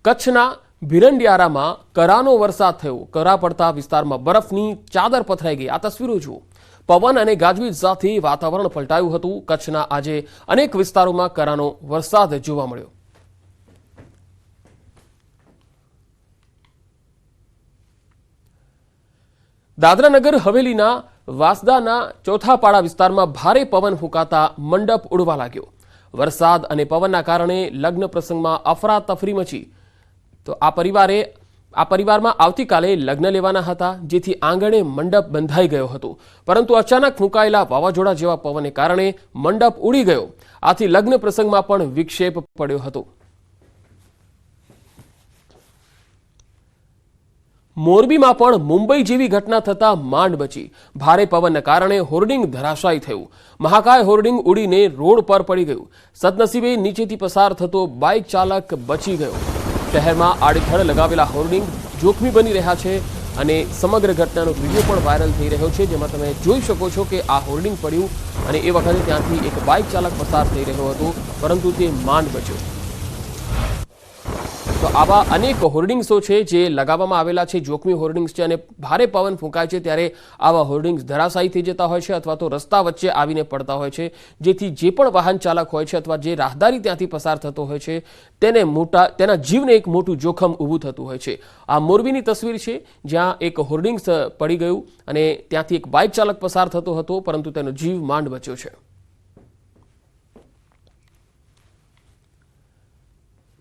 કચ્છના ભીરંડિયારામાં કરાનો વરસાદ થયો। કરા પડતા વિસ્તારમાં બરફની ચાદર પથરાઈ ગઈ। આ તસવીરો જુઓ। પવન અને ગાજવીજ સાથે વાતાવરણ પલટાયું હતું। કચ્છના આજે અનેક વિસ્તારોમાં કરાનો વરસાદ જોવા મળ્યો। દાદરાનગર હવેલીના વાસદાના ચોથાપાડા વિસ્તારમાં ભારે પવન ફૂંકાતા મંડપ ઉડવા લાગ્યો। વરસાદ અને પવનના કારણે લગ્ન પ્રસંગમાં અફરાતફરી મચી। તો આ પરિવારમાં આવતીકાલે લગ્ન લેવાના હતા, જેથી આંગણે મંડપ બંધાઈ ગયો હતો, પરંતુ અચાનક ફૂંકાયેલા વાવાઝોડા જેવા પવનને કારણે મંડપ ઉડી ગયો। આથી લગ્ન પ્રસંગમાં પણ વિક્ષેપ પડ્યો હતો। મોરબીમાં પણ મુંબઈ જેવી ઘટના થતા માંડ બચી। ભારે પવનના કારણે હોર્ડિંગ ધરાશાયી થયું। મહાકાય હોર્ડિંગ ઉડીને રોડ પર પડી ગયું। સદનસીબે નીચેથી પસાર થતો બાઇક ચાલક બચી ગયો। શહેરમાં આડેધડ લગાવેલા હોર્ડિંગ જોખમી બની રહ્યા છે અને સમગ્ર ઘટનાનો વિડીયો પણ વાયરલ થઈ રહ્યો છે, જેમાં તમે જોઈ શકો છો કે આ હોર્ડિંગ પડ્યું અને એ વખતે ત્યાંથી એક બાઇક ચાલક પસાર થઈ રહ્યો હતો, પરંતુ તે માંડ બચ્યો। તો આવા અનેક હોર્ડિંગ્સો છે જે લગાવવામાં આવેલા છે, જોખમી હોર્ડિંગ્સ છે, અને ભારે પવન ફૂંકાય છે ત્યારે આવા હોર્ડિંગ્સ ધરાશાયી થઈ જતા હોય છે અથવા તો રસ્તા વચ્ચે આવીને પડતા હોય છે, જેથી જે પણ વાહન ચાલક હોય છે અથવા જે રાહદારી ત્યાંથી પસાર થતો હોય છે તેના જીવને એક મોટું જોખમ ઊભું થતું હોય છે। આ મોરબીની તસવીર છે, જ્યાં એક હોર્ડિંગ્સ પડી ગયું અને ત્યાંથી એક બાઇક ચાલક પસાર થતો હતો, પરંતુ તેનો જીવ માંડ બચ્યો છે।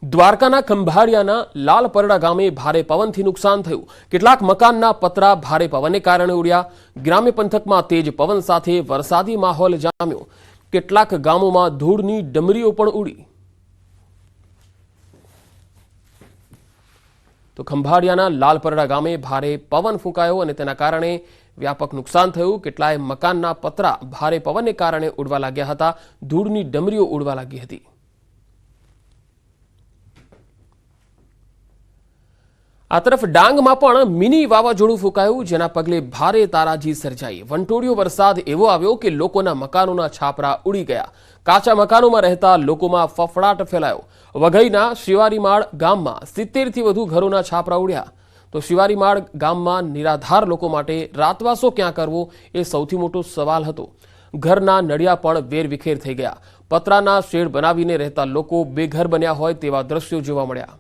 દ્વારકાના ખંભાળિયાના લાલપરડા ગામે ભારે પવનથી નુકસાન થયું। કેટલાક મકાનના પતરા ભારે પવનને કારણે ઉડ્યા। ગ્રામ્ય પંથકમાં તેજ પવન સાથે વરસાદી માહોલ જામ્યો। કેટલાક ગામોમાં ધૂળની ડમરીઓ પણ ઉડી। તો ખંભાળિયાના લાલપરડા ગામે ભારે પવન ફૂંકાયો અને તેના કારણે વ્યાપક નુકસાન થયું। કેટલાય મકાનના પતરા ભારે પવનને કારણે ઉડવા લાગ્યા હતા। ધૂળની ડમરીઓ ઉડવા લાગી હતી। આ તરફ ડાંગમાં પણ મિની વાવાઝોડું ફૂંકાયું, જેના પગલે ભારે તારાજી સર્જાઈ। વંટોળિયો વરસાદ એવો આવ્યો કે લોકોના મકાનોના છાપરા ઉડી ગયા। કાચા મકાનોમાં રહેતા લોકોમાં ફફડાટ ફેલાયો। વઘઈના શિવારીમાળ ગામમાં 70થી વધુ ઘરોના છાપરા ઉડ્યા। તો શિવારીમાળ ગામમાં નિરાધાર લોકો માટે રાતવાસો ક્યાં કરવો એ સૌથી મોટો સવાલ હતો। ઘરના નળિયા પણ વેરવિખેર થઈ ગયા। પતરાના શેડ બનાવીને રહેતા લોકો બેઘર બન્યા હોય તેવા દ્રશ્યો જોવા મળ્યા।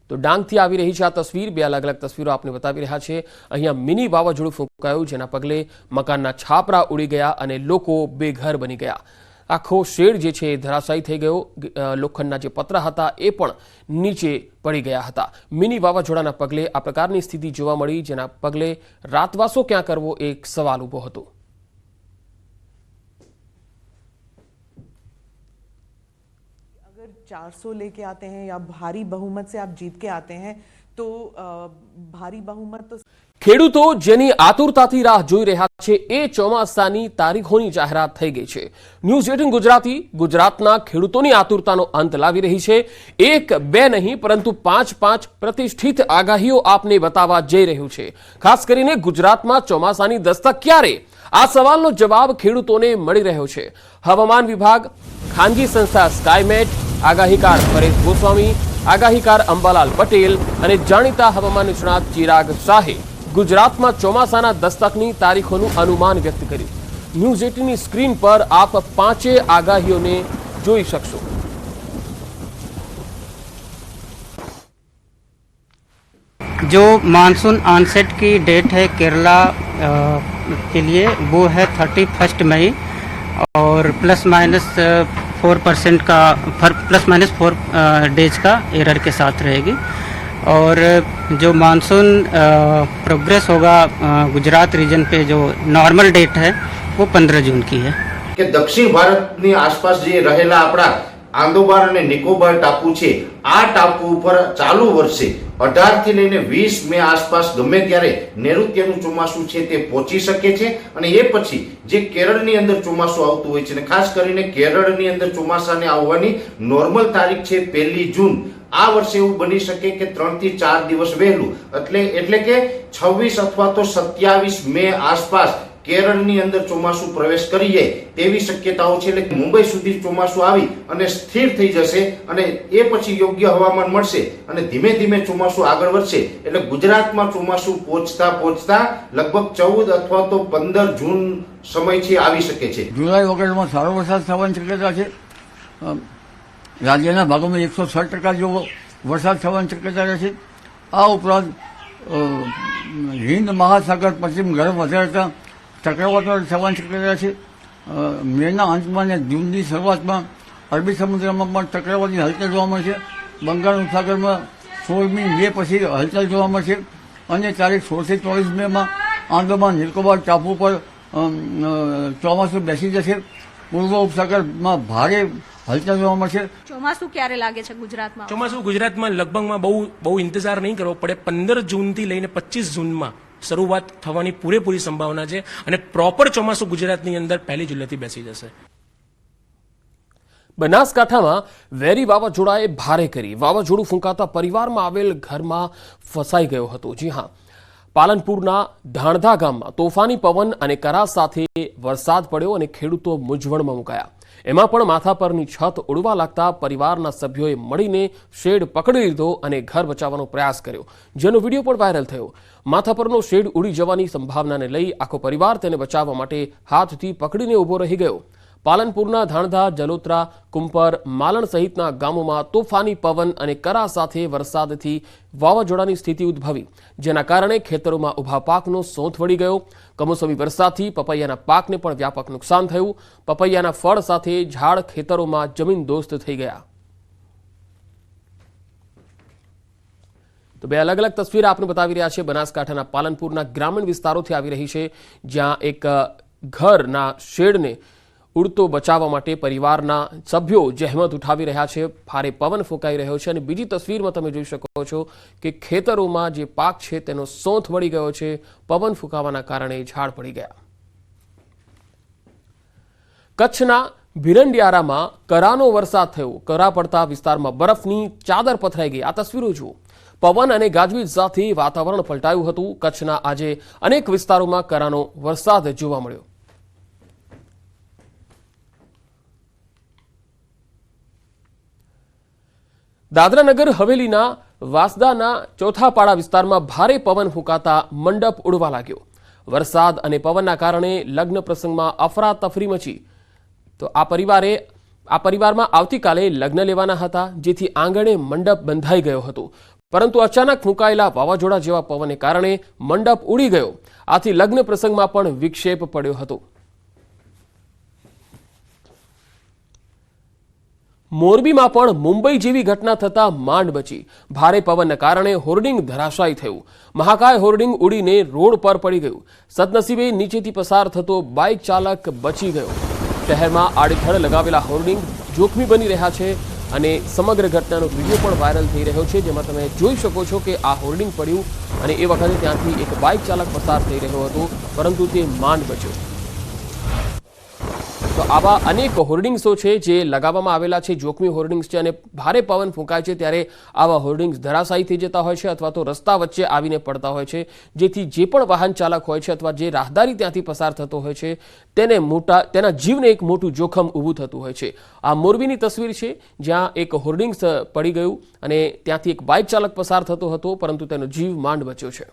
તો ડાંગથી આવી રહી છે આ તસવીર। બે અલગ અલગ તસવીરો આપને બતાવી રહ્યા છે। અહીંયા મિની વાવાઝોડું ફૂંકાયું, જેના પગલે મકાનના છાપરા ઉડી ગયા અને લોકો બેઘર બની ગયા। આખો શેડ જે છે એ ધરાશાયી થઈ ગયો। લોખંડના જે પતરા હતા એ પણ નીચે પડી ગયા હતા। મિની વાવાઝોડાના પગલે આ પ્રકારની સ્થિતિ જોવા મળી, જેના પગલે રાતવાસો ક્યાં કરવો એક સવાલ ઊભો હતો। अगर 400 लेके आते हैं या भारी बहुमत से आप जीत के आते हैं तो भारी बहुमत तो ખેડૂતો જેની આતુરતાથી રાહ જોઈ રહ્યા છે એ ચોમાસાની તારીખોની જાહેરાત થઈ ગઈ છે। ન્યૂઝ 18 ગુજરાતી ગુજરાતના ખેડૂતોની આતુરતાનો અંત લાવી રહી છે। એક બે નહીં પરંતુ 5 પ્રતિષ્ઠિત આગાહીઓ આપને બતાવવા જઈ રહ્યું છે। ખાસ કરીને ગુજરાતમાં ચોમાસાની દસ્તક ક્યારે, આ સવાલનો જવાબ ખેડૂતોને મળી રહ્યો છે। હવામાન વિભાગ, ખાનગી સંસ્થા સ્કાયમેટ, આગાહીકાર પરેશ ગોસ્વામી, આગાહીકાર અંબાલાલ પટેલ અને જાણીતા હવામાન નિષ્ણાત ચિરાગ શાહે ગુજરાતમાં ચોમાસાના દસ્તકની તારીખોનું અનુમાન વ્યક્ત કર્યું। ન્યૂઝ 18ની સ્ક્રીન પર આપ 5 આગાહીઓને જોઈ શકશો। जो मानसून ऑनसेट की डेट है केरला के लिए वो है 31 मई और +- 4% डेज का एरर के साथ रहेगी। और जो मानसून प्रोग्रेस होगा गुजरात रीजन पे जो नॉर्मल डेट है वो 15 जून की है। કે દક્ષિણ ભારતની આસપાસ જે રહેલા આપણા આંદોબાર અને નિકોબાર ટાપુ છે, આ ટાપુ ઉપર ચાલુ વર્ષે 18 થી લઈને 20 મે આસપાસ ગમે ત્યારે નૈઋત્યનું ચોમાસું છે તે પહોંચી શકે છે અને એ પછી જે કેરળની અંદર ચોમાસું આવતું હોય છે અને ખાસ કરીને કેરળની અંદર ચોમાસાને આવવાની નોર્મલ તારીખ છે 1 જૂન। આ વર્ષે એવું બની શકે કે 3 થી 4 દિવસ વહેલું એટલે કે 26 અથવા તો 27 મે આસપાસ કેરળની અંદર ચોમાસું પ્રવેશ કરી જાય તેવી શક્યતાઓ છે. એટલે મુંબઈ સુધી ચોમાસું આવી અને સ્થિર થઈ જશે અને એ પછી યોગ્ય હવામાન મળશે અને ધીમે ધીમે ચોમાસું આગળ વધશે. એટલે ગુજરાતમાં ચોમાસું પહોંચતા લગભગ 14 અથવા તો 15 જૂન સમય છે આવી શકે છે. જુલાઈ ઓગસ્ટમાં સારો વરસાદ થવાની શક્યતા છે. રાજ્યના ભાગોમાં 106% જેવો વરસાદ થવાની શક્યતા રહેશે. આ ઉપરાંત હિન્દ મહાસાગર પશ્ચિમ ગરમ વધારતા ચક્રવાતો થવાની શક્યતા છે. મેના અંતમાં અને જૂનની શરૂઆતમાં અરબી સમુદ્રમાં પણ ચક્રવાતી હલચલ જોવા મળશે. બંગાળ ઉપસાગરમાં 16મી મે પછી હલચલ જોવા મળશે અને તારીખ 16 થી 24 મેમાં આંદામાન નિકોબાર ટાપુ પર ચોમાસું બેસી જશે. પૂર્વ ઉપસાગરમાં ભારે હલચલ જોવા મળશે. ચોમાસું ક્યારે લાગે છે ગુજરાતમાં? ચોમાસું ગુજરાતમાં લગભગમાં બહુ ઇંતજાર નહીં કરવો પડે. 15 જૂનથી લઈને 25 જૂનમાં શરૂઆત થવાની પૂરેપૂરી સંભાવના છે અને પ્રોપર ચોમાસું ગુજરાતની અંદર 1 જુલાઈથી બેસી જશે. બનાસકાંઠામાં વેરી વાવાઝોડાએ ભારે કરી. વાવાઝોડું ફૂંકાતા પરિવારમાં આવેલ ઘરમાં ફસાઈ ગયો હતો. જી હા, પાલનપુરના ધાણધા ગામમાં તોફાની પવન અને કરા સાથે વરસાદ પડ્યો અને ખેડૂતો મૂંઝવણમાં મુકાયા. એમાં પણ માથા પરની છત ઉડવા લાગતા પરિવારના સભ્યોએ મળીને શેડ પકડી લીધો અને ઘર બચાવવાનો પ્રયાસ કર્યો, જેનો વિડીયો પણ વાયરલ થયો. માથા પરનો શેડ ઉડી જવાની સંભાવનાને લઈ આખો પરિવાર તેને બચાવવા માટે હાથથી પકડીને ઊભો રહી ગયો. પાલનપુરના ધાણધા, જલોત્રા, કુંપર, માલણ સહિતના ગામોમાં તોફાની પવન અને કરા સાથે વરસાદથી વાવાઝોડાની સ્થિતિ ઉદ્ભવી, જેના કારણે ખેતરોમાં ઊભા પાકનો સોંથ વળી ગયો. કમોસમી વરસાદથી પપૈયાના પાકને પણ વ્યાપક નુકસાન થયું. પપૈયાના ફળ સાથે ઝાડ ખેતરોમાં જમીનદોસ્ત થઈ ગયા. તો બે અલગ અલગ તસવીર આપને બતાવી રહ્યા છે. બનાસકાંઠાના પાલનપુરના ગ્રામીણ વિસ્તારોથી આવી રહી છે, જ્યાં એક ઘરના શેડને ઉડતો બચાવવા માટે પરિવારના સભ્યો જહેમત ઉઠાવી રહ્યા છે. ભારે પવન ફૂંકાઈ રહ્યો છે અને બીજી તસવીરમાં તમે જોઈ શકો છો કે ખેતરોમાં જે પાક છે તેનો સોંથ વળી ગયો છે. પવન ફૂંકાવાના કારણે ઝાડ પડી ગયા. કચ્છના ભીરંડિયારામાં કરાનો વરસાદ થયો. કરા પડતા વિસ્તારમાં બરફની ચાદર પથરાઈ ગઈ. આ તસવીરો જુઓ. પવન અને ગાજવીજ સાથે વાતાવરણ પલટાયું હતું. કચ્છના આજે અનેક વિસ્તારોમાં કરાનો વરસાદ જોવા મળ્યો. દાદરાનગર હવેલીના વાસદાના ચોથાપાડા વિસ્તારમાં ભારે પવન ફૂંકાતા મંડપ ઉડવા લાગ્યો. વરસાદ અને પવનના કારણે લગ્ન પ્રસંગમાં અફરાતફરી મચી. તો આ પરિવારમાં આવતીકાલે લગ્ન લેવાના હતા, જેથી આંગણે મંડપ બંધાઈ ગયો હતો. પરંતુ અચાનક ફૂંકાયેલા વાવાઝોડા જેવા પવનને કારણે મંડપ ઉડી ગયો. આથી લગ્ન પ્રસંગમાં પણ વિક્ષેપ પડ્યો હતો. મોરબીમાં પણ મુંબઈ જેવી ઘટના થતા માંડ બચી. ભારે પવનના કારણે હોર્ડિંગ ધરાશાયી થયું. મહાકાય હોર્ડિંગ ઉડીને રોડ પર પડી ગયું. સદનસીબે નીચેથી પસાર થતો બાઇક ચાલક બચી ગયો. શહેરમાં આડેધડ લગાવેલા હોર્ડિંગ જોખમી બની રહ્યા છે અને સમગ્ર ઘટનાનો વિડીયો પણ વાયરલ થઈ રહ્યો છે, જેમાં તમે જોઈ શકો છો કે આ હોર્ડિંગ પડ્યું અને એ વખતે ત્યાંથી એક બાઇક ચાલક પસાર થઈ રહ્યો હતો, પરંતુ તે માંડ બચ્યો. તો આવા અનેક હોર્ડિંગ્સો છે જે લગાવવામાં આવેલા છે, જોખમી હોર્ડિંગ્સ છે, અને ભારે પવન ફૂંકાય છે ત્યારે આવા હોર્ડિંગ્સ ધરાશાયી થઈ જતા હોય છે અથવા તો રસ્તા વચ્ચે આવીને પડતા હોય છે, જેથી જે પણ વાહન ચાલક હોય છે અથવા જે રાહદારી ત્યાંથી પસાર થતો હોય છે તેના જીવને એક મોટું જોખમ ઊભું થતું હોય છે. આ મોરબીની તસવીર છે, જ્યાં એક હોર્ડિંગ્સ પડી ગયું અને ત્યાંથી એક બાઇક ચાલક પસાર થતો હતો, પરંતુ તેનો જીવ માંડ બચ્યો છે.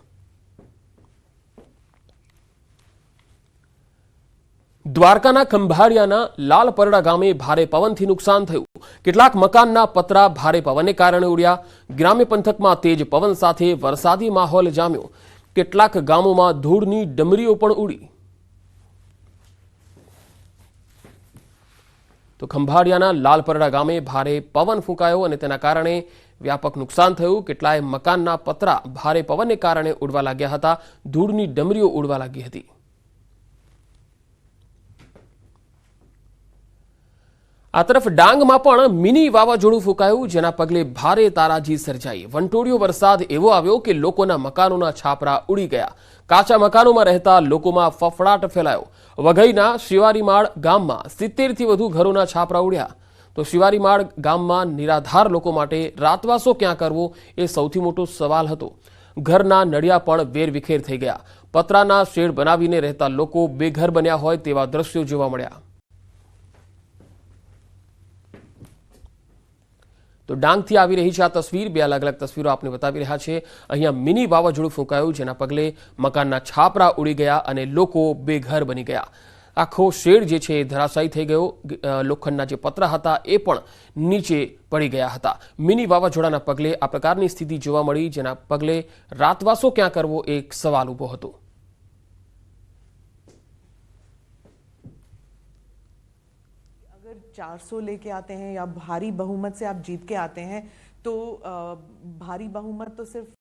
દ્વારકાના ખંભાળિયાના લાલપરડા ગામે ભારે પવનથી નુકસાન થયું. કેટલાક મકાનના પતરા ભારે પવનને કારણે ઉડ્યા. ગ્રામ્ય પંથકમાં તેજ પવન સાથે વરસાદી માહોલ જામ્યો. કેટલાક ગામોમાં ધૂળની ડમરીઓ પણ ઉડી. તો ખંભાળિયાના લાલપરડા ગામે ભારે પવન ફૂંકાયો અને તેના કારણે વ્યાપક નુકસાન થયું. કેટલાય મકાનના પતરા ભારે પવનને કારણે ઉડવા લાગ્યા હતા. ધૂળની ડમરીઓ ઉડવા લાગી હતી. આ તરફ ડાંગમાં પણ મિની વાવાઝોડું ફૂંકાયું, જેના પગલે ભારે તારાજી સર્જાઈ. વંટોળિયો વરસાદ એવો આવ્યો કે લોકોના મકાનોના છાપરા ઉડી ગયા. કાચા મકાનોમાં રહેતા લોકોમાં ફફડાટ ફેલાયો. વઘઈના શિવારીમાળ ગામમાં 70થી વધુ ઘરોના છાપરા ઉડ્યા. તો શિવારીમાળ ગામમાં નિરાધાર લોકો માટે રાતવાસો ક્યાં કરવો એ સૌથી મોટો સવાલ હતો. ઘરના નળિયા પણ વેરવિખેર થઈ ગયા. પતરાના શેડ બનાવીને રહેતા લોકો બેઘર બન્યા હોય તેવા દ્રશ્યો જોવા મળ્યા. તો ડાંગથી આવી રહી છે આ તસવીર. બે અલગ અલગ તસવીરો આપને બતાવી રહ્યા છે. અહીંયા મિની વાવાઝોડું ફૂંકાયું, જેના પગલે મકાનના છાપરા ઉડી ગયા અને લોકો બેઘર બની ગયા. આખો શેડ જે છે એ ધરાશાયી થઈ ગયો. લોખંડના જે પતરા હતા એ પણ નીચે પડી ગયા હતા. મિની વાવાઝોડાના પગલે આ પ્રકારની સ્થિતિ જોવા મળી, જેના પગલે રાતવાસો ક્યાં કરવો એક સવાલ ઊભો હતો. अगर 400 लेके आते हैं या भारी बहुमत से आप जीत के आते हैं तो भारी बहुमत तो सिर्फ